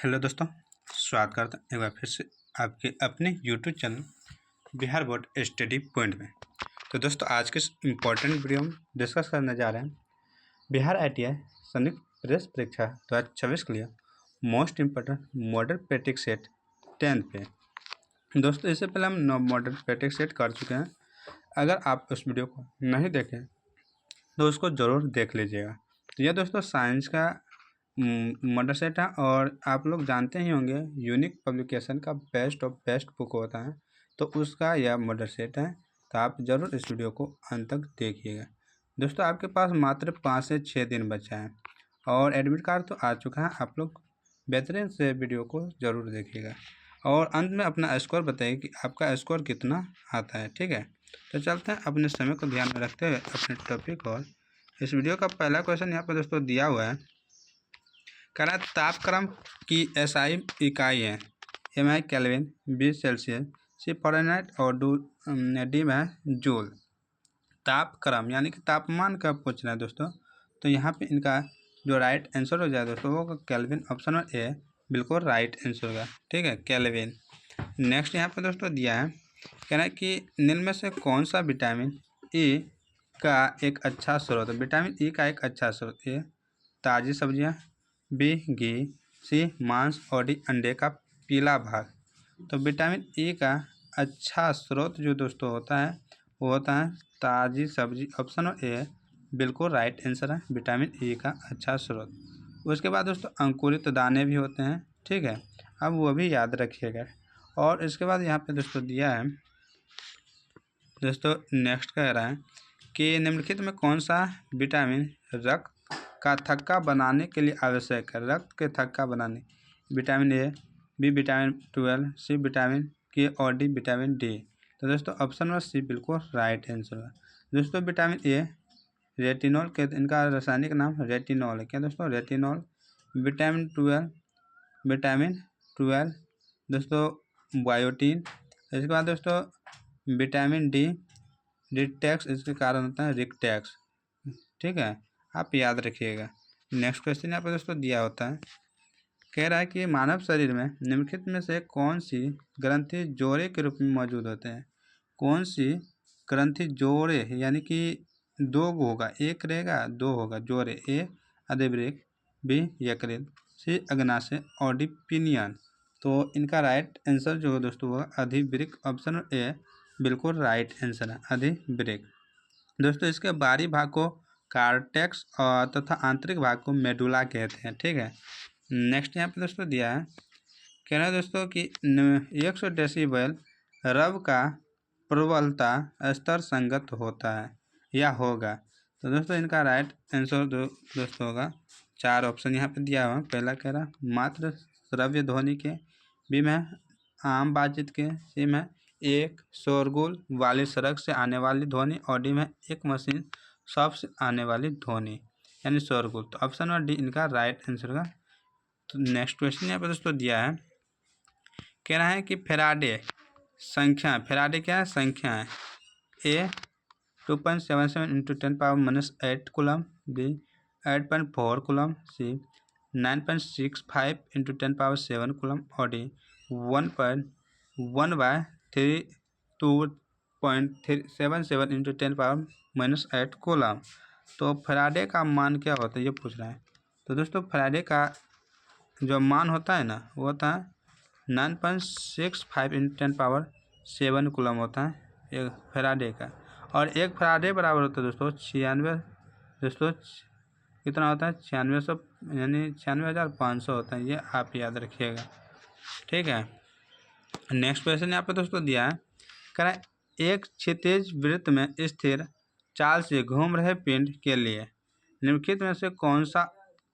Hello दोस्तों, स्वागत करता हूँ एक बार फिर से आपके अपने YouTube channel Bihar board study point में। तो दोस्तों, आज के इस इम्पोर्टेंट वीडियो में डिस्कस करने जा रहे हैं बिहार ITI संयुक्त प्रवेश परीक्षा 2026 के लिए most important model practice set 10th पे। दोस्तों, इससे पहले हम 9 मॉडल प्रैक्टिस सेट कर चुके हैं। अगर आप उस वीडियो को नहीं देखें तो उसको ज़रूर देख लीजिएगा। तो यह दोस्तों साइंस का मॉडल सेट है और आप लोग जानते ही होंगे यूनिक पब्लिकेशन का बेस्ट ऑफ बेस्ट बुक होता है, तो उसका यह मॉडल सेट है। तो आप ज़रूर इस वीडियो को अंत तक देखिएगा। दोस्तों, आपके पास मात्र 5 से 6 दिन बचा है और एडमिट कार्ड तो आ चुका है। आप लोग बेहतरीन से वीडियो को ज़रूर देखिएगा और अंत में अपना स्कोर बताइए कि आपका स्कोर कितना आता है। ठीक है, तो चलते हैं अपने समय को ध्यान में रखते हुए अपने टॉपिक। और इस वीडियो का पहला क्वेश्चन यहाँ पर दोस्तों दिया हुआ है, कह रहा है तापक्रम की SI इकाई है MI kelvin, B Celsius, C Fahrenheit और D में है जूल। तापक्रम यानी कि तापमान का पूछ रहा है दोस्तों, तो यहाँ पे इनका जो राइट आंसर हो जाए दोस्तों वो केल्विन, ऑप्शन नंबर A बिल्कुल राइट आंसर होगा। ठीक है, केल्विन। नेक्स्ट यहाँ पे दोस्तों दिया है, कह रहा है कि निम्न में से कौन सा विटामिन E का एक अच्छा स्रोत है। विटामिन E का एक अच्छा स्रोत, A ताज़ी सब्जियाँ, B घी, C मांस और D अंडे का पीला भाग। तो विटामिन E का अच्छा स्रोत जो दोस्तों होता है वो होता है ताज़ी सब्जी, ऑप्शन A बिल्कुल राइट आंसर है विटामिन E का अच्छा स्रोत। उसके बाद दोस्तों अंकुरित दाने भी होते हैं। ठीक है, अब वो भी याद रखिएगा। और इसके बाद यहाँ पे दोस्तों दिया है, दोस्तों नेक्स्ट कह रहा है कि निम्नलिखित में कौन सा विटामिन रक्त का थक्का बनाने के लिए आवश्यक है। रक्त के थक्का बनाने, vitamin A, B vitamin 12, C vitamin K और D विटामिन D। तो दोस्तों ऑप्शन नंबर C बिल्कुल राइट आंसर है। दोस्तों विटामिन A रेटिनॉल के, इनका रासायनिक नाम रेटिनॉल है। क्या दोस्तों, रेटिनॉल। विटामिन 12 दोस्तों बायोटीन। इसके बाद दोस्तों विटामिन D रिटेक्स, इसके कारण होता है रिकटेक्स। ठीक है, आप याद रखिएगा। नेक्स्ट क्वेश्चन यहाँ पर दोस्तों दिया होता है, कह रहा है कि मानव शरीर में निम्नलिखित में से कौन सी ग्रंथि जोड़े के रूप में मौजूद होते हैं। कौन सी ग्रंथि जोड़े यानी कि दो होगा, एक रहेगा दो होगा जोड़े। A अधिवृक्क, B यकृत, C अग्नाशय और D पिनियन। तो इनका राइट आंसर जो है दोस्तों वो अधिवृक्क, ऑप्शन A बिल्कुल राइट आंसर है अधिवृक्क। दोस्तों इसके बाहरी भाग को कार्टेक्स और तथा आंतरिक भाग को मेडुला कहते हैं। ठीक है, नेक्स्ट यहाँ पे दोस्तों दिया है, कह रहा है दोस्तों कि 100 डेसिबल रव का प्रबलता स्तर संगत होता है या होगा। तो दोस्तों इनका राइट आंसर दोस्तों होगा 4 ऑप्शन यहाँ पे दिया हुआ। पहला कह रहा मात्र श्रव्य ध्वनि के, B में आम बातचीत के, C में एक शोरगुल वाली सड़क से आने वाली ध्वनि और D में एक मशीन शॉप से आने वाली ध्वनि यानी शोरगुल। तो ऑप्शन नंबर D इनका राइट आंसर होगा। तो नेक्स्ट क्वेश्चन यहाँ पे दोस्तों दिया है, कह रहा है कि फेराडे संख्या, फेराडे क्या है, संख्या है। A 2.77 × 10⁻⁻8 coulomb, B 8.4 coulomb, C 9.65 × 10⁻7 coulomb और D 1.1/377 × 10⁻−8 कूलम। तो फेराडे का मान क्या होता है ये पूछ रहा है। तो दोस्तों फेराडे का जो मान होता है ना वो होता है 9.65 × 10⁻7 कूलम होता है एक फेराडे का। और एक फेराडे बराबर होता है दोस्तों 96, दोस्तों कितना होता है 9600 यानी 96,500 होता है, ये आप याद रखिएगा। ठीक है, नेक्स्ट क्वेश्चन यहाँ पे दोस्तों दिया है, कह रहा है एक क्षैतिज वृत्त में स्थिर चाल से घूम रहे पिंड के लिए निम्नलिखित में से कौन सा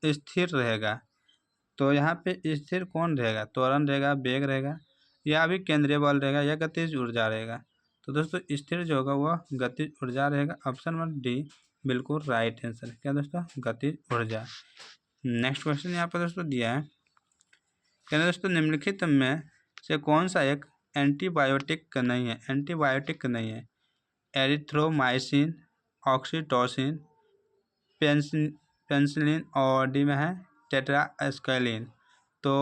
स्थिर रहेगा। तो यहाँ पे स्थिर कौन रहेगा, त्वरण रहेगा, वेग रहेगा या भी केंद्रीय बल रहेगा या गतिज ऊर्जा रहेगा। तो दोस्तों स्थिर जो होगा वह गतिज ऊर्जा रहेगा, ऑप्शन नंबर D बिल्कुल राइट आंसर है। क्या दोस्तों, गतिज ऊर्जा। नेक्स्ट क्वेश्चन यहाँ पर दोस्तों दिया है, क्या दोस्तों निम्नलिखित में से कौन सा एक एंटीबायोटिक नहीं है। एंटीबायोटिक नहीं है, एरिथ्रोमाइसिन, ऑक्सीटोसिन, पेंसिलिन और D में है टेट्रास्काइलिन। तो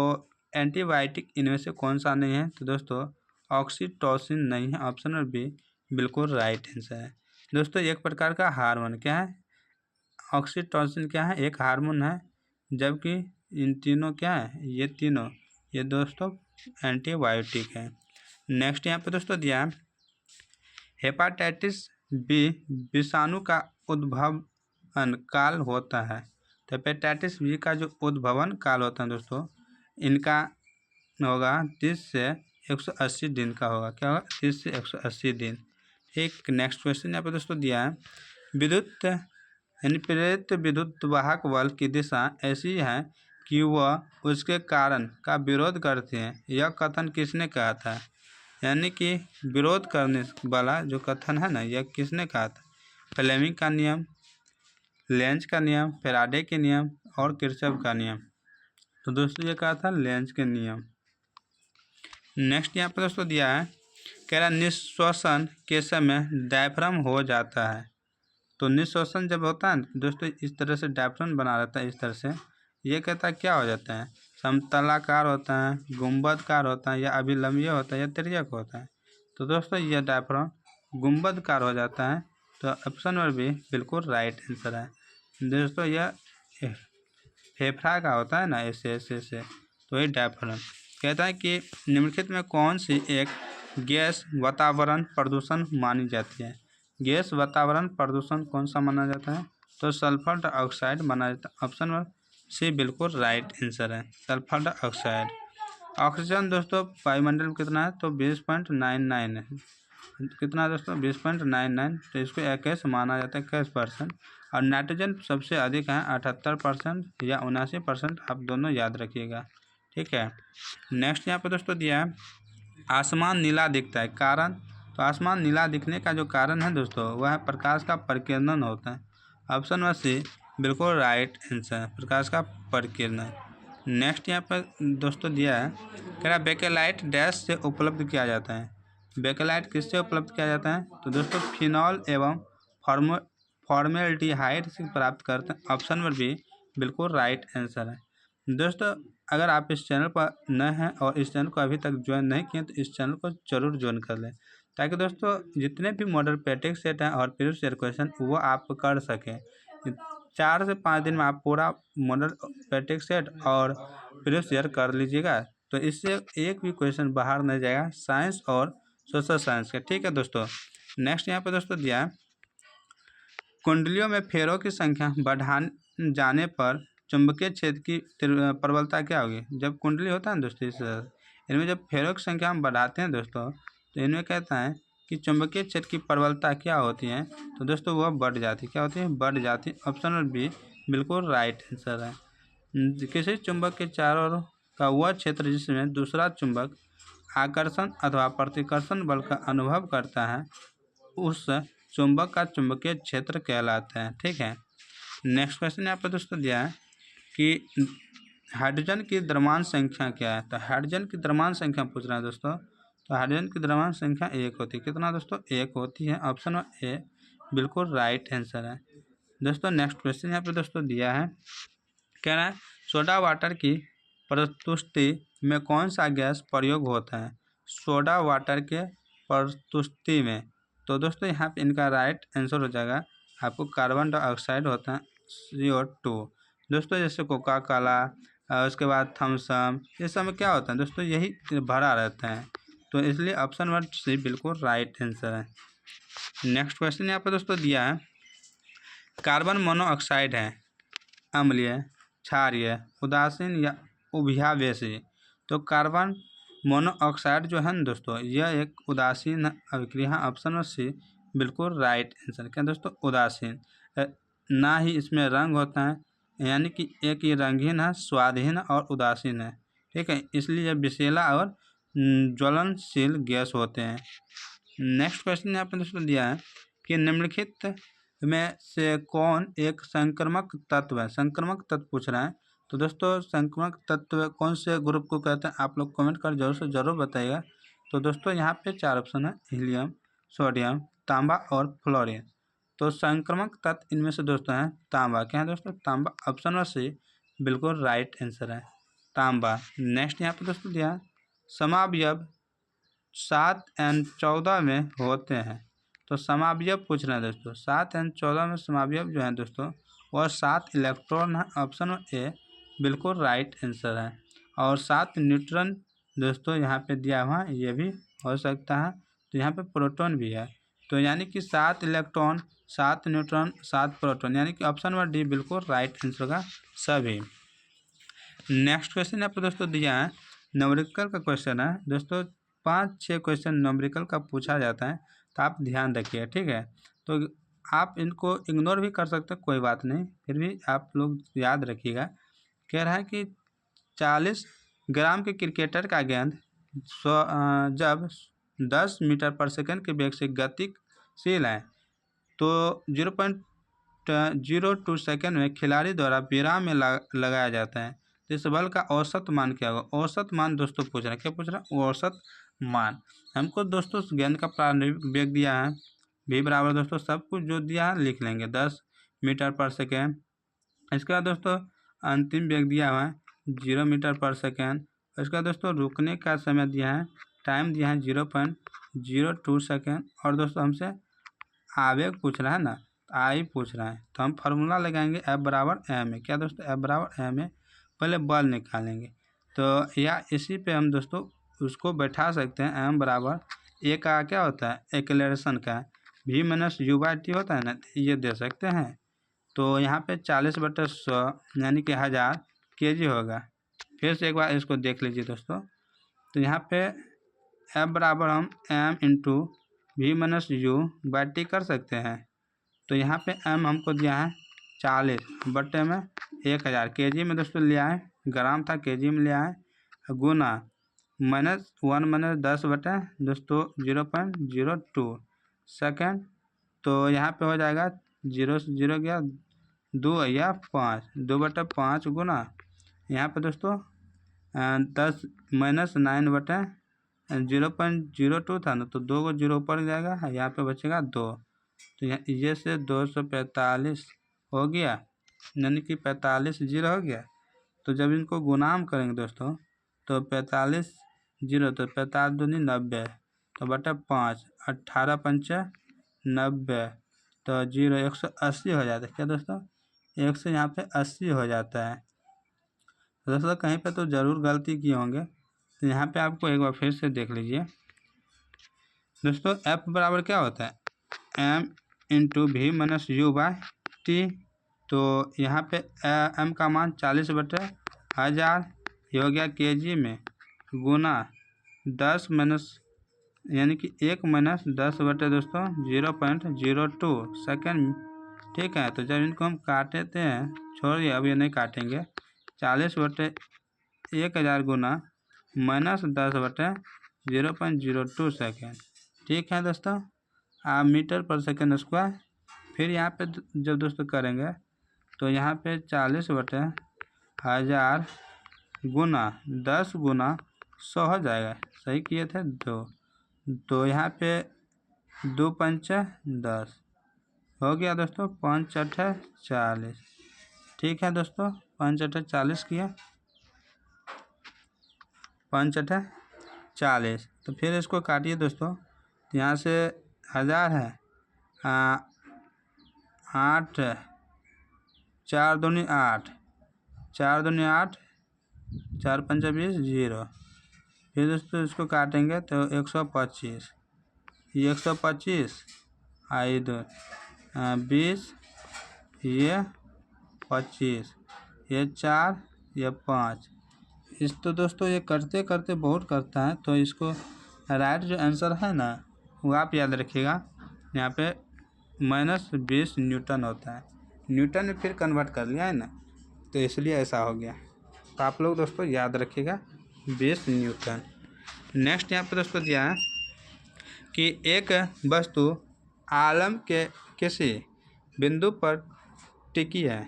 एंटीबायोटिक इनमें से कौन सा नहीं है? तो दोस्तों ऑक्सीटोसिन नहीं है, ऑप्शन नंबर बी बिल्कुल राइट आंसर है। दोस्तों एक प्रकार का हार्मोन क्या है? ऑक्सीटोसिन क्या है? एक हार्मोन है, जबकि इन तीनों क्या है? ये तीनों ये दोस्तों एंटीबायोटिक है। नेक्स्ट यहाँ पे दोस्तों दिया है हेपाटाइटिस बी विषाणु का उद्भवन काल होता है। तो हेपेटाइटिस बी का जो उद्भवन काल होता है दोस्तों, इनका होगा 30 से 180 दिन का होगा। क्या होगा? 30 से 180 दिन। ठीक, नेक्स्ट क्वेश्चन यहाँ पे दोस्तों दिया है विद्युत यानी प्रेरित विद्युत वाहक बल की दिशा ऐसी है कि वह उसके कारण का विरोध करती है। यह कथन किसने कहा था? यानी कि विरोध करने वाला जो कथन है ना, यह किसने कहा था? फ्लेमिंग का नियम, लेंज का नियम, फैराडे के नियम और किरचॉफ का नियम। तो दोस्तों ये कहा था लेंज के नियम। नेक्स्ट यहाँ पर दोस्तों दिया है कह रहा निश्वसन के समय डायफ्राम हो जाता है। तो निश्वसन जब होता है दोस्तों इस तरह से डायफ्राम बना रहता है, इस तरह से ये कहता है क्या हो जाता है? समतलाकार होता है, गुंबदकार होता है, या अभिलंबीय होता है, या तिर्यक होता है। तो दोस्तों यह डायफ्राम गुंबदकार हो जाता है। तो ऑप्शन नंबर बी बिल्कुल राइट आंसर है। दोस्तों यह फेफड़ा का होता है ना, ऐसे तो ये डायफ्राम कहता है कि निम्नलिखित में कौन सी एक गैस वातावरण प्रदूषण मानी जाती है? गैस वातावरण प्रदूषण कौन सा माना जाता है? तो सल्फर डाइऑक्साइड माना जाता है। ऑप्शन नंबर सी बिल्कुल राइट आंसर है, सल्फर डाइऑक्साइड। ऑक्सीजन दोस्तों वायुमंडल में कितना है? तो 20.99 है। कितना है दोस्तों? 20.99। तो इसको एक्स माना जाता है, 21%। और नाइट्रोजन सबसे अधिक है 78% या 79%, आप दोनों याद रखिएगा। ठीक है, नेक्स्ट यहाँ पर दोस्तों दिया है आसमान नीला दिखता है, कारण? तो आसमान नीला दिखने का जो कारण है दोस्तों वह है प्रकाश का परिकिरण होता है। ऑप्शन नंबर सी बिल्कुल राइट आंसर है, प्रकाश का परिकिरण। नेक्स्ट यहाँ पर दोस्तों दिया है कह रहा बेकेलाइट डैश से उपलब्ध किया जाता है। बेकेलाइट किससे उपलब्ध किया जाता है? तो दोस्तों फिनॉल एवं फॉर्मेल्डिहाइड से प्राप्त करते हैं। ऑप्शन नंबर बी बिल्कुल राइट आंसर है। दोस्तों अगर आप इस चैनल पर नए हैं और इस चैनल को अभी तक ज्वाइन नहीं किए तो इस चैनल को जरूर ज्वाइन कर लें, ताकि दोस्तों जितने भी मॉडल प्रैक्टिस सेट हैं और प्रीवियस ईयर क्वेश्चन वो आप कर सकें। 4 से 5 दिन में आप पूरा मॉडल प्रैक्टिस सेट और प्रीवियस ईयर कर लीजिएगा, तो इससे एक भी क्वेश्चन बाहर नहीं जाएगा साइंस और सोशल साइंस का। ठीक है दोस्तों, नेक्स्ट यहाँ पर दोस्तों दिया है कुंडलियों में फेरों की संख्या बढ़ाने जाने पर चुंबकीय क्षेत्र की प्रबलता क्या होगी? जब कुंडली होता है ना दोस्तों इनमें जब फेरों की संख्या हम बढ़ाते हैं दोस्तों, तो इनमें कहता है कि चुंबकीय क्षेत्र की प्रबलता क्या होती है? तो दोस्तों वह बढ़ जाती है। क्या होती है? बढ़ जाती है। ऑप्शन नंबर बी बिल्कुल राइट आंसर है। किसी चुंबक के चारों ओर का वह क्षेत्र जिसमें दूसरा चुंबक आकर्षण अथवा प्रतिकर्षण बल का अनुभव करता है उस चुंबक का चुंबकीय क्षेत्र कहलाता है। ठीक है, नेक्स्ट क्वेश्चन यहाँ पर दोस्तों दिया है कि हाइड्रोजन की द्रव्यमान संख्या क्या है? तो हाइड्रोजन की द्रव्यमान संख्या पूछ रहा है दोस्तों। तो हाइड्रोजन की द्रव्यमान संख्या 1 होती है। कितना दोस्तों? 1 होती है। ऑप्शन ए बिल्कुल राइट आंसर है। दोस्तों नेक्स्ट क्वेश्चन यहाँ पे दोस्तों दिया है कह रहा है सोडा वाटर की प्रस्तुति में कौन सा गैस प्रयोग होता है? सोडा वाटर के प्रस्तुति में, तो दोस्तों यहाँ पे इनका राइट आंसर हो जाएगा आपको कार्बन डाइऑक्साइड होता है, CO2। दोस्तों जैसे कोका कोला उसके बाद थम्सअप, ये सब में क्या होता है दोस्तों? यही भरा रहता है। तो इसलिए ऑप्शन नंबर सी बिल्कुल राइट आंसर है। नेक्स्ट क्वेश्चन यहाँ पर दोस्तों दिया है कार्बन मोनोऑक्साइड है अम्लीय, क्षारीय, उदासीन या उभयावेशी। तो कार्बन मोनोऑक्साइड जो है ना दोस्तों यह एक उदासीन अभिक्रिया। ऑप्शन नंबर सी बिल्कुल राइट आंसर। क्या दोस्तों? उदासीन। ना ही इसमें रंग होता है, यानी कि एक ये रंगहीन है, स्वादहीन और उदासीन है। ठीक है, इसलिए विषैला और ज्वलनशील गैस होते हैं। नेक्स्ट क्वेश्चन यहाँ पर दोस्तों दिया है कि निम्नलिखित में से कौन एक संक्रामक तत्व है? संक्रामक तत्व पूछ रहा है। तो दोस्तों संक्रामक तत्व कौन से ग्रुप को कहते हैं? आप लोग कमेंट कर जरूर से ज़रूर बताइएगा। तो दोस्तों यहाँ पे 4 ऑप्शन है, हीलियम, सोडियम, तांबा और फ्लोरीन। तो संक्रामक तत्व इनमें से दोस्तों है तांबा। क्या है दोस्तों? तांबा। ऑप्शन नंबर सी बिल्कुल राइट आंसर है। तांबा। नेक्स्ट यहाँ पे दोस्तों दिया समावयव 7n14 में होते हैं। तो समावयव पूछ रहे हैं दोस्तों, 7n14 में समावयव जो है दोस्तों वह 7 इलेक्ट्रॉन है। ऑप्शन ए बिल्कुल राइट आंसर है। और 7 न्यूट्रॉन दोस्तों यहाँ पे दिया हुआ है, ये भी हो सकता है। तो यहाँ पे प्रोटॉन भी है, तो यानी कि 7 इलेक्ट्रॉन 7 न्यूट्रॉन 7 प्रोटॉन, यानी कि ऑप्शन नंबर डी बिल्कुल राइट आंसर का सभी। नेक्स्ट क्वेश्चन यहाँ पे दोस्तों दिया है न्यूमेरिकल का क्वेश्चन है दोस्तों। 5-6 क्वेश्चन न्यूमेरिकल का पूछा जाता है, तो आप ध्यान रखिए, ठीक है। तो आप इनको इग्नोर भी कर सकते हैं, कोई बात नहीं, फिर भी आप लोग याद रखिएगा। कह रहा है कि 40 ग्राम के क्रिकेटर का गेंद जब 10 मीटर पर सेकंड के वेग से गतिशील है तो 0.02 सेकंड में खिलाड़ी द्वारा विराम में लगाया जाता है। तो इस बल का औसत मान क्या होगा? औसत मान दोस्तों पूछ रहे हैं, क्या पूछ रहे हैं? औसत मान। हमको दोस्तों गेंद का प्रारंभिक वेग दिया है v बराबर दोस्तों सब कुछ जो दिया है लिख लेंगे 10 मीटर पर सेकेंड। इसके बाद दोस्तों अंतिम वेग दिया हुआ है 0 मीटर पर सेकेंड। इसका दोस्तों रुकने का समय दिया है, टाइम दिया है 0.02 सेकेंड। और दोस्तों हमसे आवेग पूछ रहा है ना, आई पूछ रहा है, तो हम फार्मूला लगाएंगे F बराबर एम ए। क्या दोस्तों? F बराबर एम ए। पहले बल निकालेंगे, तो या इसी पे हम दोस्तों उसको बैठा सकते हैं। M बराबर ए का क्या होता है? एक्सेलरेशन का v minus u by T होता है ना, ये दे सकते हैं। तो यहाँ पे 40/100 यानी कि 1000 kg होगा। फिर से एक बार इसको देख लीजिए दोस्तों। तो यहाँ पे F बराबर हम m into v minus u by t कर सकते हैं। तो यहाँ पे m हमको दिया है 40 में 1000 kg में दोस्तों लिया है, ग्राम था kg में लिया है, गुना -1 - 10 दोस्तों 0.02 सेकेंड। तो यहाँ पे हो जाएगा 0 से 0 गया 2 या 5, 2/5 गुना यहाँ पे दोस्तों 10 -9 0.02 था ना, तो 2 को 0 ऊपर जाएगा, यहाँ पे बचेगा 2। तो ये से 245 हो गया, यानी कि 45 0 हो गया। तो जब इनको गुणाम करेंगे दोस्तों तो 45 0 तो 45 दूनी 90, तो बटा 5 18 पंचे 90, तो 0 180 हो जाता है। क्या दोस्तों? 100 यहाँ पे 80 हो जाता है। दोस्तों कहीं पे तो ज़रूर गलती किए होंगे, तो यहाँ पे आपको एक बार फिर से देख लीजिए दोस्तों। F बराबर क्या होता है? m into v minus u by t. तो यहाँ पे m का मान 40/1000 ये हो गया kg में, गुना 10 माइनस यानी कि 1 माइनस 10 बटे दोस्तों 0.02 सेकेंड, ठीक है। तो जब इनको हम काटते हैं, छोड़िए अब ये नहीं काटेंगे, 40/1000 गुना -10/0.02 सेकेंड, ठीक है दोस्तों। मीटर पर सेकेंड स्क्वायर। फिर यहाँ पे जब दोस्तों करेंगे तो यहाँ पे 40/1000 गुना 10 गुना 100 हो जाएगा, सही किए थे 2। तो यहाँ पे 2 पंचे 10 हो गया दोस्तों, 5 8 40, ठीक है दोस्तों। 5 8 40 किया, 5 8 40। तो फिर इसको काटिए दोस्तों, यहाँ से 1000 है, 8 4 दूनी 8, 4 दूनी 8, 4 पंचे 20 0। फिर दोस्तों इसको काटेंगे तो 125, ये 125 आई 2 20, ये 25, ये 4, ये 5। इस तो दोस्तों ये करते करते बहुत करता है, तो इसको राइट जो आंसर है ना वो आप याद रखिएगा। यहाँ पे -20 न्यूटन होता है, न्यूटन में फिर कन्वर्ट कर लिया है ना, तो इसलिए ऐसा हो गया। तो आप लोग दोस्तों याद रखिएगा 20 न्यूटन। नेक्स्ट यहाँ पे दोस्तों दिया है कि एक वस्तु आलम के किसी बिंदु पर टिकी है,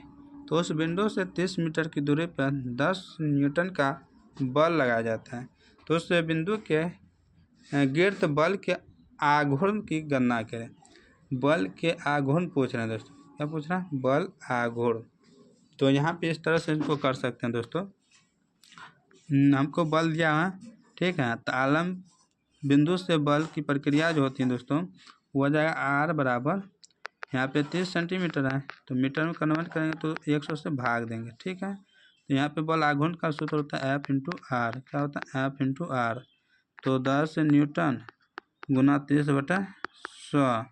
तो उस बिंदु से 30 मीटर की दूरी पर 10 न्यूटन का बल लगाया जाता है। तो उस बिंदु के गिर्द बल के आघूर्ण की गणना करें। बल के आघूर्ण पूछ रहे हैं दोस्तों, क्या पूछ रहे हैं? बल आघूर्ण। तो यहाँ पे इस तरह से इनको कर सकते हैं दोस्तों। हमको बल दिया है, ठीक है। तो आलम बिंदु से बल की प्रक्रिया जो होती है दोस्तों वो हो जाएगा आर बराबर, यहाँ पे 30 सेंटीमीटर है तो मीटर में कन्वर्ट करेंगे तो 100 से भाग देंगे, ठीक है। तो यहाँ पे बल आघूर्ण का सूत्र होता है एफ इंटू आर, क्या होता है एफ इंटू आर। तो 10 न्यूटन गुना 30/100,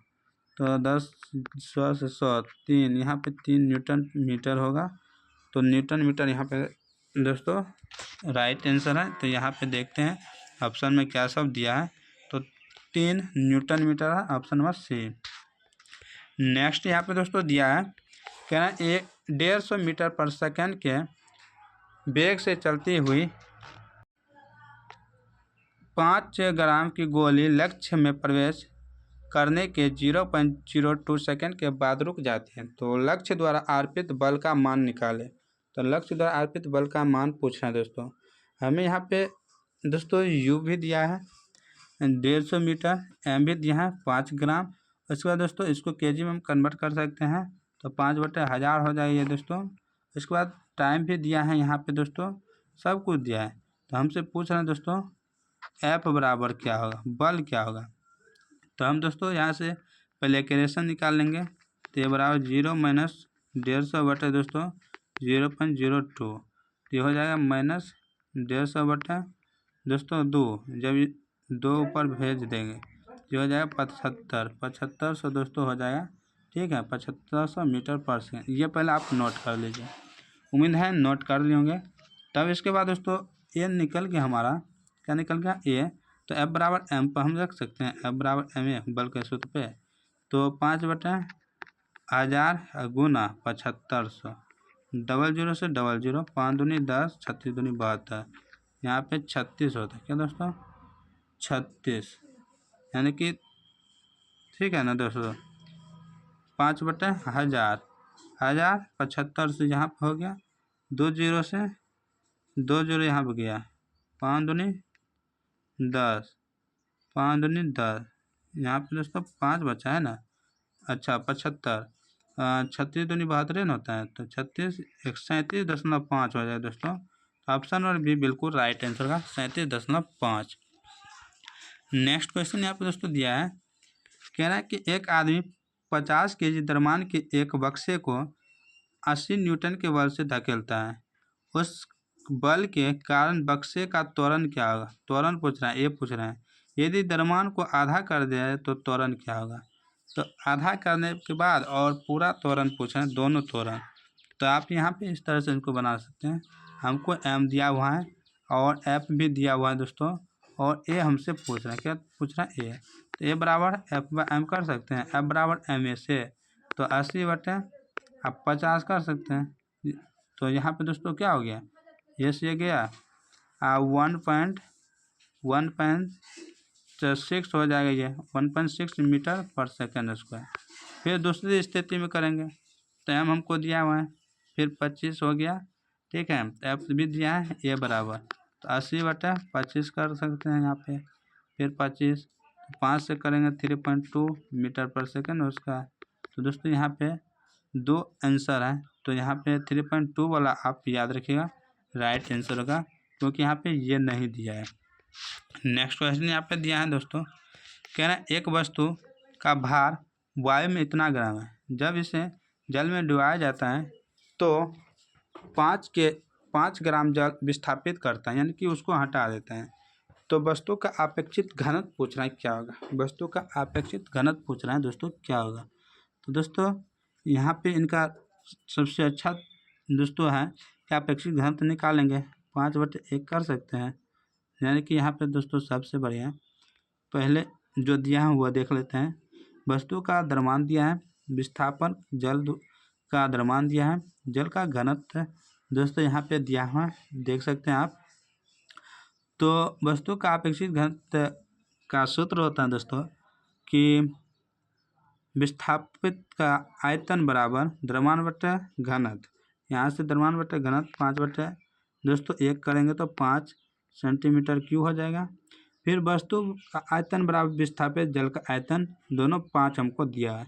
तो 10 100 से 100 3, यहाँ पे 3 न्यूटन मीटर होगा। तो न्यूटन मीटर यहाँ पे दोस्तों राइट आंसर है। तो यहाँ पे देखते हैं ऑप्शन में क्या सब दिया है, तो 3 न्यूटन मीटर है ऑप्शन नंबर सी। नेक्स्ट यहाँ पे दोस्तों दिया है, कह रहा है 150 मीटर पर सेकंड के वेग से चलती हुई 5 ग्राम की गोली लक्ष्य में प्रवेश करने के 0.02 सेकंड के बाद रुक जाती है। तो लक्ष्य द्वारा अर्पित बल का मान निकाले। तो लक्ष्य द्वारा अर्पित बल का मान पूछना है दोस्तों। हमें यहाँ पे दोस्तों यू भी दिया है 150 मीटर, एम भी दिया है 5 ग्राम। उसके बाद दोस्तों इसको केजी में हम कन्वर्ट कर सकते हैं, तो 5/1000 हो जाएगी दोस्तों। इसके बाद टाइम भी दिया है यहाँ पे दोस्तों, सब कुछ दिया है। तो हमसे पूछ रहे हैं दोस्तों एफ बराबर क्या होगा, बल क्या होगा। तो हम दोस्तों यहाँ से पहले इक्वेशन निकाल लेंगे। तो ये बराबर 0 माइनस 150 बटे दोस्तों 0.02, ये हो जाएगा माइनस 150 बटे दोस्तों 2, जब 2 ऊपर भेज देंगे ये हो जाएगा 7500 दोस्तों हो जाएगा, ठीक है। 7500 मीटर पर सेकेंड, ये पहले आप नोट कर लीजिए, उम्मीद है नोट कर लिए होंगे। तब इसके बाद दोस्तों ये निकल गया हमारा, क्या निकल गया ए। तो एफ बराबर एम पर हम रख सकते हैं, एफ बराबर एम ए बल के सूत्र पे। तो 5/1000 गुना 7500, 00 से 00, 5 दूनी 10, 36 दूनी 72, यहाँ पे 36 होता है क्या दोस्तों, 36, यानी कि ठीक है ना दोस्तों। 5/1000, 7500 यहाँ पर हो गया, 2 0 से 2 0 यहाँ पर गया, 5 दूनी 10, 5 दूनी 10, यहाँ पे दोस्तों 5 बचा है ना। अच्छा 75, 36 दूनी 72 होता है, तो 36 137.5 हो जाए दोस्तों। ऑप्शन और बी बिल्कुल राइट आंसर का 37.5। नेक्स्ट क्वेश्चन यहाँ पे दोस्तों दिया है, कह रहा है कि एक आदमी 50 केजी द्रव्यमान के एक बक्से को 80 न्यूटन के बल से धकेलता है, उस बल के कारण बक्से का त्वरण क्या होगा। त्वरण पूछ रहा है, ये पूछ रहे हैं यदि द्रव्यमान को आधा कर दिया तो त्वरण क्या होगा। तो आधा करने के बाद और पूरा त्वरण पूछ रहे हैं, दोनों त्वरण। तो आप यहाँ पे इस तरह से इनको बना सकते हैं। हमको एम दिया हुआ है और एफ भी दिया हुआ है दोस्तों, और ए हमसे पूछ रहे हैं, क्या पूछ रहा है ए। तो ए बराबर एफ बाय एम कर सकते हैं, एफ बराबर एम ए से तो 80 बटे आप 50 कर सकते हैं। तो यहाँ पे दोस्तों क्या हो गया, ये से गया 1.6 हो जाएगा, ये 1.6 मीटर पर सेकेंड स्क्वायर। फिर दूसरी स्थिति में करेंगे, तो एम हमको दिया हुआ है, फिर 25 हो गया, ठीक है। एफ भी दिया है ए बराबर, तो 80/25 कर सकते हैं यहाँ पे। फिर 25 5 से करेंगे 3.2 मीटर पर सेकेंड उसका। तो दोस्तों यहाँ पे 2 आंसर है, तो यहाँ पे 3.2 वाला आप याद रखिएगा राइट आंसर होगा, क्योंकि यहाँ पे ये नहीं दिया है। नेक्स्ट क्वेश्चन यहाँ पे दिया है दोस्तों, कह रहे हैं एक वस्तु का भार वायु में इतना ग्राम है, जब इसे जल में डुबाया जाता है तो 5 ग्राम जल विस्थापित करता है, यानी कि उसको हटा देता है। तो वस्तु का अपेक्षित घनत्व पूछ रहा है क्या होगा, वस्तु का अपेक्षित घनत्व पूछ रहा है दोस्तों क्या होगा। तो दोस्तों यहाँ पे इनका सबसे अच्छा दोस्तों है कि अपेक्षित घनत्व निकालेंगे, 5/1 कर सकते हैं, यानी कि यहाँ पे दोस्तों सबसे बढ़िया पहले जो दिया है वह देख लेते हैं। वस्तु का द्रव्यमान दिया है, विस्थापन जल का द्रव्यमान दिया है, जल का घनत्व दोस्तों यहाँ पे दिया हुआ देख सकते हैं आप। तो वस्तु का अपेक्षित घनत्व का सूत्र होता है दोस्तों कि विस्थापित का आयतन बराबर द्रव्यमान बटे घनत्व। यहाँ से द्रव्यमान बटे घनत्व 5/1 करेंगे तो 5 सेंटीमीटर क्यूब हो जाएगा। फिर वस्तु का आयतन बराबर विस्थापित जल का आयतन, दोनों 5 हमको दिया है।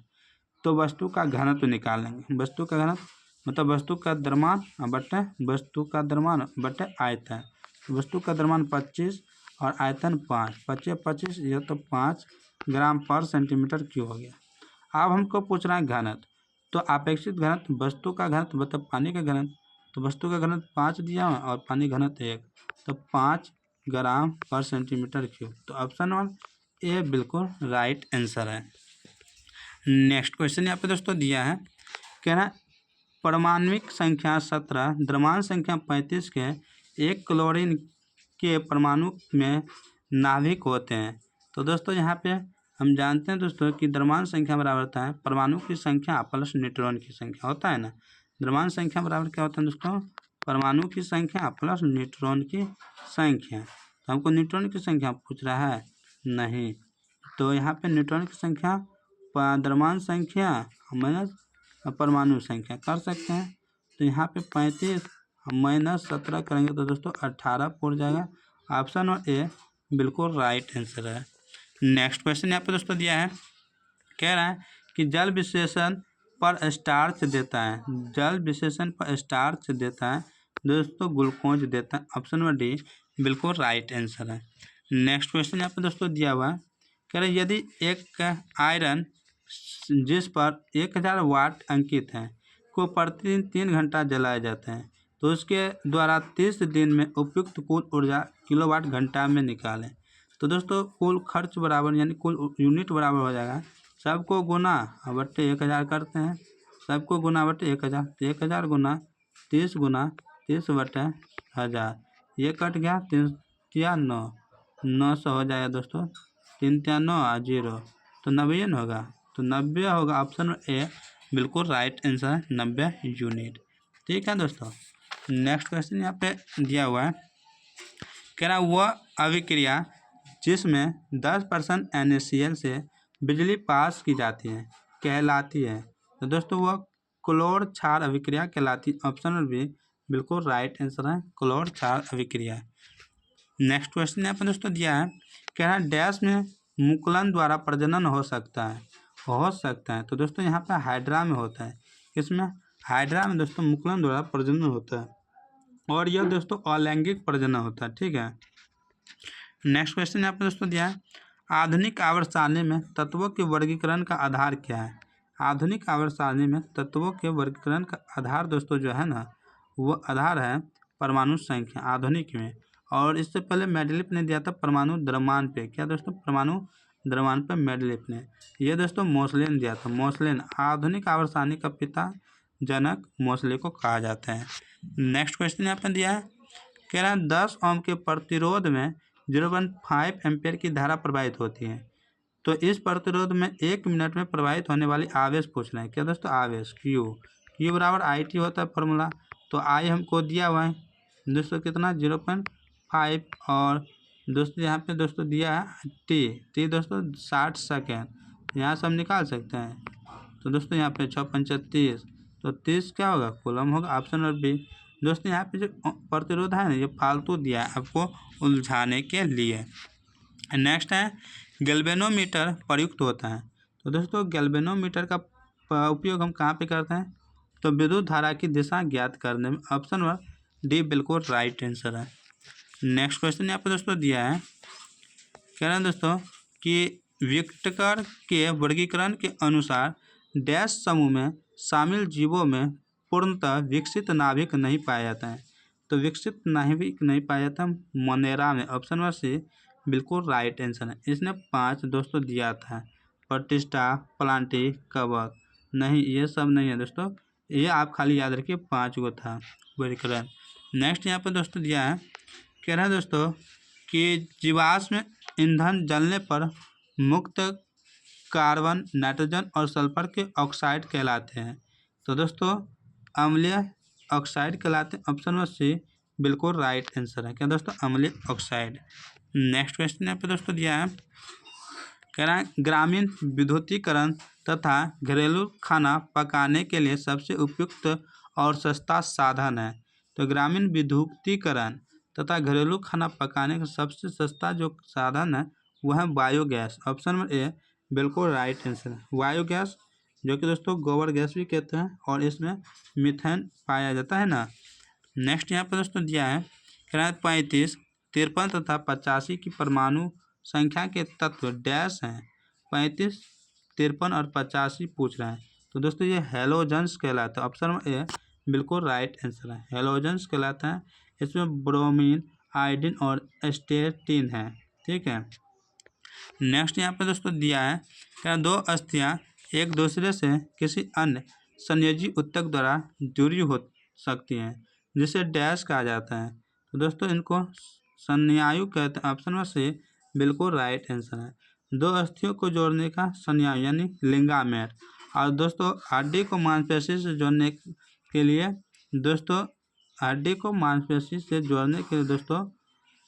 तो वस्तु का घनत्व निकालेंगे, वस्तु का घनत्व मतलब वस्तु का द्रव्यमान बटे वस्तु का द्रव्यमान बटे आयतन। वस्तु का द्रव्यमान 25 और आयतन 5, 25 यह तो 5 ग्राम पर सेंटीमीटर क्यूब हो गया। अब हमको पूछ रहा है घनत्व, तो अपेक्षित घनत्व वस्तु का घनत्व मतलब पानी का घनत्व, तो वस्तु का घनत्व 5 दिया हुआ और पानी घनत्व 1, तो 5 ग्राम पर सेंटीमीटर क्यूब। तो ऑप्शन 1 ए बिल्कुल राइट आंसर है। नेक्स्ट क्वेश्चन यहाँ पे दोस्तों दिया है, कह रहा है परमाणविक संख्या 17, द्रव्यमान संख्या 35 के एक क्लोरीन के परमाणु में नाभिक होते हैं। तो दोस्तों यहाँ पे हम जानते हैं दोस्तों कि द्रव्यमान संख्या बराबर होता है परमाणु की संख्या प्लस न्यूट्रॉन की संख्या, होता है ना। द्रव्यमान संख्या बराबर क्या होता है दोस्तों, परमाणु की संख्या प्लस न्यूट्रॉन की संख्या। तो हमको न्यूट्रॉन की संख्या पूछ रहा है, नहीं, तो यहाँ पे न्यूट्रॉन की संख्या द्रव्यमान संख्या माइनस परमाणु संख्या कर सकते हैं। तो यहाँ पे 35 माइनस 17 करेंगे तो दोस्तों 18 पूर्ण जाएगा। ऑप्शन ए बिल्कुल राइट आंसर है। नेक्स्ट क्वेश्चन यहाँ पे दोस्तों दिया है, कह रहा है कि जल विश्लेषण पर स्टार्च देता है, जल विश्लेषण पर स्टार्च देता है दोस्तों ग्लूकोज देता है। ऑप्शन नंबर डी बिल्कुल राइट आंसर है। नेक्स्ट क्वेश्चन यहाँ पे दोस्तों दिया हुआ है, कह रहे यदि एक आयरन जिस पर 1000 वाट अंकित है को प्रतिदिन 3 घंटा जलाया जाता है तो उसके द्वारा 30 दिन में उपयुक्त कुल ऊर्जा किलोवाट घंटा में निकालें। तो दोस्तों कुल खर्च बराबर यानी कुल यूनिट बराबर हो जाएगा, सबको गुना बट्टे 1000 करते हैं, सबको गुना बट्टे 1000, तो 1000 गुना 30 बट्टे 1000, ये कट गया 3 या 900 हो जाएगा दोस्तों, 3 या 9 0, तो 90 होगा, तो 90 होगा। ऑप्शन ए बिल्कुल राइट आंसर है, 90 यूनिट। ठीक है दोस्तों। नेक्स्ट क्वेश्चन यहाँ पे दिया हुआ है, कह रहा वह अभिक्रिया जिसमें 10% NaCl से बिजली पास की जाती है कहलाती है। तो दोस्तों वह क्लोर क्षार अभिक्रिया कहलाती है। ऑप्शन बी बिल्कुल राइट आंसर है, क्लोर क्षार अभिक्रिया। नेक्स्ट क्वेश्चन यहाँ पे दोस्तों दिया है, कह रहा है डैश में मुकुलन द्वारा प्रजनन हो सकता है, हो सकता है। तो दोस्तों यहाँ पे हाइड्रा में होता है, इसमें हाइड्रा में दोस्तों मुकुलन द्वारा प्रजनन होता है और यह दोस्तों अलैंगिक प्रजनन होता है। ठीक है। नेक्स्ट क्वेश्चन यहाँ पे दोस्तों दिया है, आधुनिक आवर्त सारणी में तत्वों के वर्गीकरण का आधार क्या है। आधुनिक आवर्त सारणी में तत्वों के वर्गीकरण का आधार दोस्तों जो है ना, वो आधार है परमाणु संख्या आधुनिक में। और इससे पहले मेंडलीफ ने दिया था परमाणु द्रव्यमान पे, क्या दोस्तों, परमाणु द्रव्यमान पे मेंडलीफ ने। ये दोस्तों मोसले दिया था, मोसले आधुनिक आवर्त सारणी का पिता जनक मोसले को कहा जाता है। नेक्स्ट क्वेश्चन यहाँ पर दिया है, कह रहा है 10 ओम के प्रतिरोध में 0.5 एम्पियर की धारा प्रवाहित होती है। तो इस प्रतिरोध में 1 मिनट में प्रवाहित होने वाली आवेश पूछ रहे हैं। क्या दोस्तों, आवेश क्यू बराबर IT होता है फॉर्मूला। तो आई हमको दिया हुआ है दोस्तों कितना 0.5 और दोस्तों यहाँ पे दोस्तों दिया है टी दोस्तों 60 सेकेंड, यहाँ से हम निकाल सकते हैं। तो दोस्तों यहाँ पे 6×5 = 30, तो 30 क्या होगा, कूलम होगा। ऑप्शन नंबर बी दोस्तों यहाँ पे जो प्रतिरोध है ना, ये फालतू दिया है आपको उलझाने के लिए। नेक्स्ट है गैल्वेनोमीटर प्रयुक्त होता है। तो दोस्तों गैल्वेनोमीटर का उपयोग हम कहाँ पे करते हैं, तो विद्युत धारा की दिशा ज्ञात करने में। ऑप्शन नंबर डी बिल्कुल राइट आंसर है। नेक्स्ट क्वेश्चन यहाँ पे दोस्तों दिया है, कह रहे हैं दोस्तों कि विक्टर के वर्गीकरण के अनुसार डैश समूह में शामिल जीवों में पूर्णतः विकसित नाभिक नहीं पाया जाता है। तो विकसित नाभिक नहीं पाया जाता मोनेरा में। ऑप्शन नंबर सी बिल्कुल राइट आंसर है। इसने 5 दोस्तों दिया था, प्रतिष्ठा, प्लांटी, कवक, नहीं ये सब नहीं है दोस्तों, ये आप खाली याद रखिए 5 गो था वर्गीकरण। नेक्स्ट यहाँ पर दोस्तों दिया है, कह रहा है दोस्तों कि जीवाश्म ईंधन जलने पर मुक्त कार्बन, नाइट्रोजन और सल्फर के ऑक्साइड कहलाते हैं। तो दोस्तों अम्लीय ऑक्साइड कहलाते हैं। ऑप्शन नंबर सी बिल्कुल राइट आंसर है, क्या दोस्तों, अम्लीय ऑक्साइड। नेक्स्ट क्वेश्चन यहाँ पे दोस्तों दिया है, कह रहा है ग्रामीण विद्युतीकरण तथा घरेलू खाना पकाने के लिए सबसे उपयुक्त और सस्ता साधन है। तो ग्रामीण विद्युतीकरण तथा घरेलू खाना पकाने का सबसे सस्ता जो साधन है वह है बायोगैस। ऑप्शन नंबर ए बिल्कुल राइट आंसर है, बायोगैस, जो कि दोस्तों गोबर गैस भी कहते हैं और इसमें मीथेन पाया जाता है ना। नेक्स्ट यहाँ पर दोस्तों दिया है, कह रहा है 35, 53 तथा 85 की परमाणु संख्या के तत्व डैश हैं। 35, 53 और 85 पूछ रहा है। तो दोस्तों ये हेलोजेंस कहलाता है। ऑप्शन नंबर ए बिल्कुल राइट आंसर है, हेलोजेंस कहलाता है। इसमें ब्रोमीन, आयोडीन और स्टेटिन है। ठीक है, नेक्स्ट यहाँ पे दोस्तों दिया है क्या, दो अस्थियाँ एक दूसरे से किसी अन्य संयोजी ऊतक द्वारा जुड़ी हो सकती हैं जिसे डैश कहा जाता है। तो दोस्तों इनको संयायु कहते हैं। ऑप्शन नंबर सी बिल्कुल राइट आंसर है। दो अस्थियों को जोड़ने का संयायु यानी लिंगामेट। और दोस्तों हड्डी को मांसपेशी से जोड़ने के लिए दोस्तों हड्डी को मांसपेशी से जोड़ने के लिए दोस्तों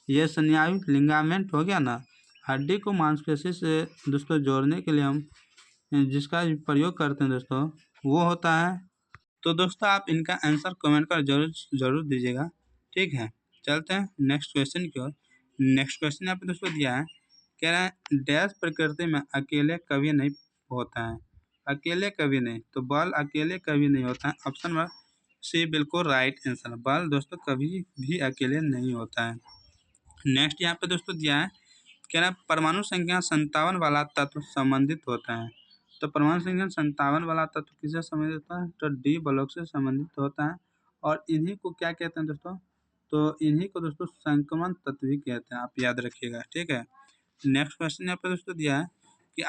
ये संयायु लिंगामेंट हो गया ना। हड्डी को मांसपेशी से दोस्तों जोड़ने के लिए हम जिसका प्रयोग करते हैं दोस्तों वो होता है। तो दोस्तों आप इनका आंसर कमेंट कर जरूर दीजिएगा। ठीक है, चलते हैं नेक्स्ट क्वेश्चन की ओर। नेक्स्ट क्वेश्चन यहाँ पे दोस्तों दिया है, कह रहा है डैश प्रकृति में अकेले कभी नहीं होता है। अकेले कभी नहीं, तो बल अकेले कभी नहीं होता है। ऑप्शन नंबर सी बिल्कुल राइट आंसर। बल दोस्तों कभी भी अकेले नहीं होता है। नेक्स्ट यहाँ पे दोस्तों दिया है, कह रहा है परमाणु संख्या 57 वाला तत्व संबंधित होता है। तो परमाणु संख्या 57 वाला तत्व किससे संबंधित होता है, तो डी ब्लॉक से संबंधित होता है। और इन्हीं को क्या कहते हैं दोस्तों, तो इन्हीं को दोस्तों संक्रमण तत्व भी कहते हैं, आप याद रखिएगा। ठीक है, नेक्स्ट क्वेश्चन यहाँ पे दोस्तों दिया है कि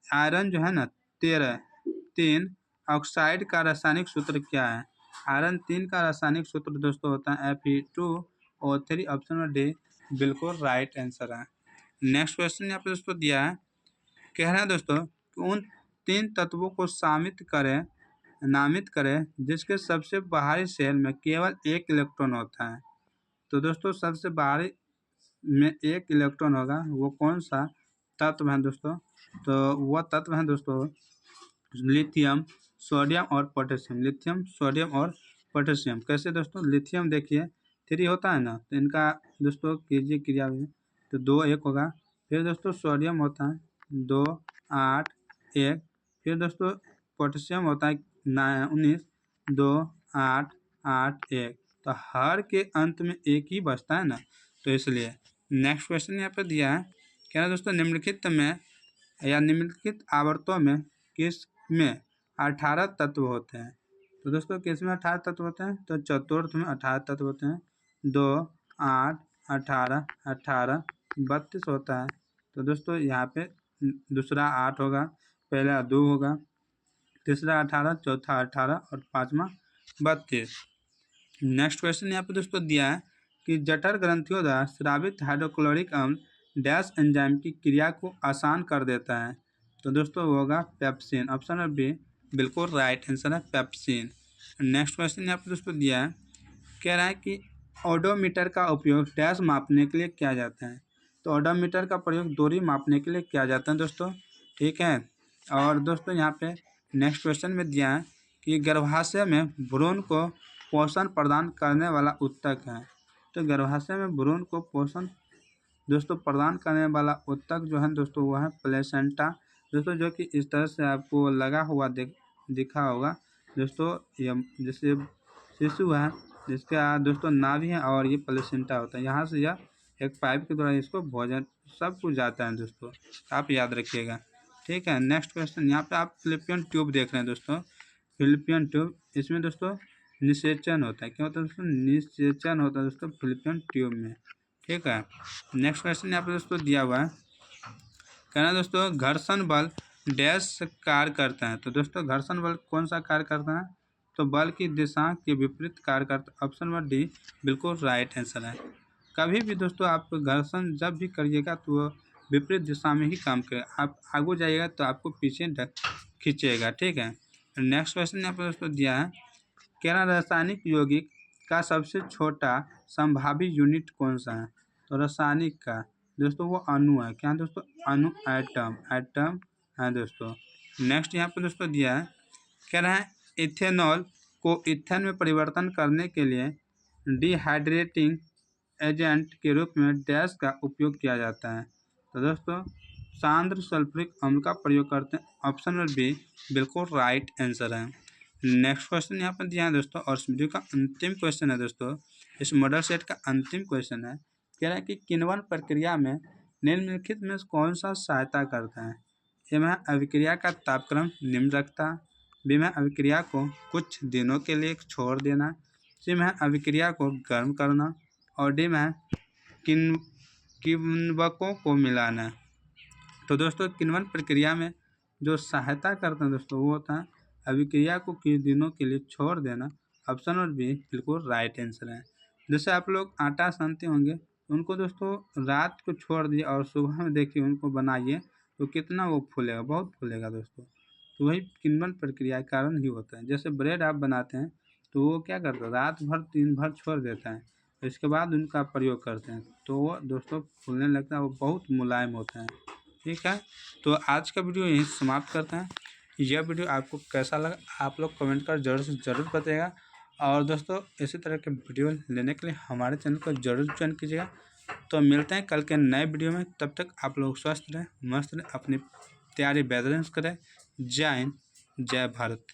आयरन जो है ना 3 ऑक्साइड का रासायनिक सूत्र क्या है। आयरन 3 का रासायनिक सूत्र दोस्तों होता है Fe2O3। ऑप्शन नंबर डी बिल्कुल राइट आंसर है। नेक्स्ट क्वेश्चन यहाँ पे दोस्तों दिया है, कह रहा है दोस्तों कि उन 3 तत्वों को नामित करें जिसके सबसे बाहरी शेल में केवल 1 इलेक्ट्रॉन होता है। तो दोस्तों सबसे बाहरी में 1 इलेक्ट्रॉन होगा, वो कौन सा तत्व है दोस्तों, तो वह तत्व है दोस्तों लिथियम, सोडियम और पोटेशियम। लिथियम, सोडियम और पोटेशियम। कैसे दोस्तों, लिथियम देखिए 3 होता है ना, तो इनका दोस्तों कीजिए क्रिया में, तो 2 1 होगा। फिर दोस्तों सोडियम होता है 2 8 1। फिर दोस्तों पोटेशियम होता है 19 2 8 8 1। तो हर के अंत में 1 ही बचता है ना, तो इसलिए। नेक्स्ट क्वेश्चन यहाँ पे दिया है, क्या है दोस्तों निम्नलिखित में या निम्नलिखित आवर्तों में किस में 18 तत्व होते हैं। तो दोस्तों किस में 18 तत्व होते हैं, तो चतुर्थ में 18 तत्व होते हैं। 2 8 18 18 32 होता है। तो दोस्तों यहाँ पे दूसरा 8 होगा, पहला 2 होगा, तीसरा 18, चौथा 18 और पाँचवा 32। नेक्स्ट क्वेश्चन यहाँ पे दोस्तों दिया है कि जठर ग्रंथियों द्वारा स्रावित हाइड्रोक्लोरिक अम्ल डैश एंजाइम की क्रिया को आसान कर देता है। तो दोस्तों वो होगा पेप्सिन। ऑप्शन नंबर बी बिल्कुल राइट आंसर है, पेप्सिन। नेक्स्ट क्वेश्चन यहाँ पे दोस्तों दिया है, कह रहा है कि ओडोमीटर का उपयोग डैश मापने के लिए किया जाता है। तो ओडोमीटर का प्रयोग दूरी मापने के लिए किया जाता है दोस्तों। ठीक है, और दोस्तों यहाँ पे नेक्स्ट क्वेश्चन में दिया है कि गर्भाशय में भ्रूण को पोषण प्रदान करने वाला ऊतक है। तो गर्भाशय में भ्रूण को पोषण दोस्तों प्रदान करने वाला ऊतक जो है दोस्तों वो है प्लेसेंटा दोस्तों, जो कि इस तरह से आपको लगा हुआ दिखा होगा दोस्तों। ये जैसे शिशु है जिसका दोस्तों नाभि है और ये प्लेसेंटा होता है। यहाँ से यह एक पाइप के द्वारा इसको भोजन सब कुछ जाता है दोस्तों, आप याद रखिएगा। ठीक है, नेक्स्ट क्वेश्चन यहाँ पे आप फिलिपियन ट्यूब देख रहे हैं दोस्तों। फिलिपियन ट्यूब, इसमें दोस्तों निषेचन होता है। क्या होता है दोस्तों, निषेचन होता है दोस्तों फिलिपियन ट्यूब में। ठीक है, नेक्स्ट क्वेश्चन यहाँ पे दोस्तों दिया हुआ है, कहना दोस्तों घर्षण बल डैश कार्य करता है। तो दोस्तों घर्षण बल कौन सा कार्य करता है, तो बल की दिशा के विपरीत कार्य करता है। ऑप्शन नंबर डी बिल्कुल राइट आंसर है। कभी भी दोस्तों आप घर्षण जब भी करिएगा तो वो विपरीत दिशा में ही काम करेगा। आप आगे जाइएगा तो आपको पीछे खींचेगा। ठीक है, नेक्स्ट क्वेश्चन यहाँ पर दोस्तों दिया है, क्या रासायनिक यौगिक का सबसे छोटा संभावी यूनिट कौन सा है। तो रासायनिक का दोस्तों वो अणु है। क्या दोस्तों, अणु, एटम है दोस्तों। नेक्स्ट यहाँ पे दोस्तों दिया है, कह रहा है इथेनॉल को ईथेन में परिवर्तन करने के लिए डिहाइड्रेटिंग एजेंट के रूप में डैश का उपयोग किया जाता है। तो दोस्तों सांद्र सल्फ्यूरिक अम्ल का प्रयोग करते हैं। ऑप्शन नंबर बी बिल्कुल राइट आंसर है। नेक्स्ट क्वेश्चन यहाँ पर दिया है दोस्तों, और इस वीडियो का अंतिम क्वेश्चन है दोस्तों, इस मॉडल सेट का अंतिम क्वेश्चन है। कह रहा है कि किण्वन प्रक्रिया में निम्नलिखित में कौन सा सहायता करता है? ए में अभिक्रिया का तापक्रम निम्न रखता, बी में अभिक्रिया को कुछ दिनों के लिए छोड़ देना, सी में अभिक्रिया को गर्म करना, और डी में किण्वकों को मिलाना। तो दोस्तों किण्वन प्रक्रिया में जो सहायता करते हैं दोस्तों वो होता है अभिक्रिया को कुछ दिनों के लिए छोड़ देना। ऑप्शन और बी बिल्कुल राइट आंसर है। जैसे आप लोग आटा सानते होंगे, उनको दोस्तों रात को छोड़ दिए और सुबह में देखिए उनको बनाइए तो कितना वो फूलेगा, बहुत फूलेगा दोस्तों। तो वही किण्वन प्रक्रिया के कारण ही होता है। जैसे ब्रेड आप बनाते हैं तो वो क्या करता है, रात भर दिन भर छोड़ देता है, इसके बाद उनका प्रयोग करते हैं तो वो दोस्तों फूलने लगता है, वो बहुत मुलायम होता है। ठीक है, तो आज का वीडियो यहीं समाप्त करते हैं। यह वीडियो आपको कैसा लगा आप लोग कमेंट कर ज़रूर बताइएगा, और दोस्तों इसी तरह के वीडियो लेने के लिए हमारे चैनल को ज़रूर ज्वाइन कीजिएगा। तो मिलते हैं कल के नए वीडियो में, तब तक आप लोग स्वस्थ रहें, मस्त रहें, अपनी तैयारी बेहतर करें। जय हिंद, जय भारत।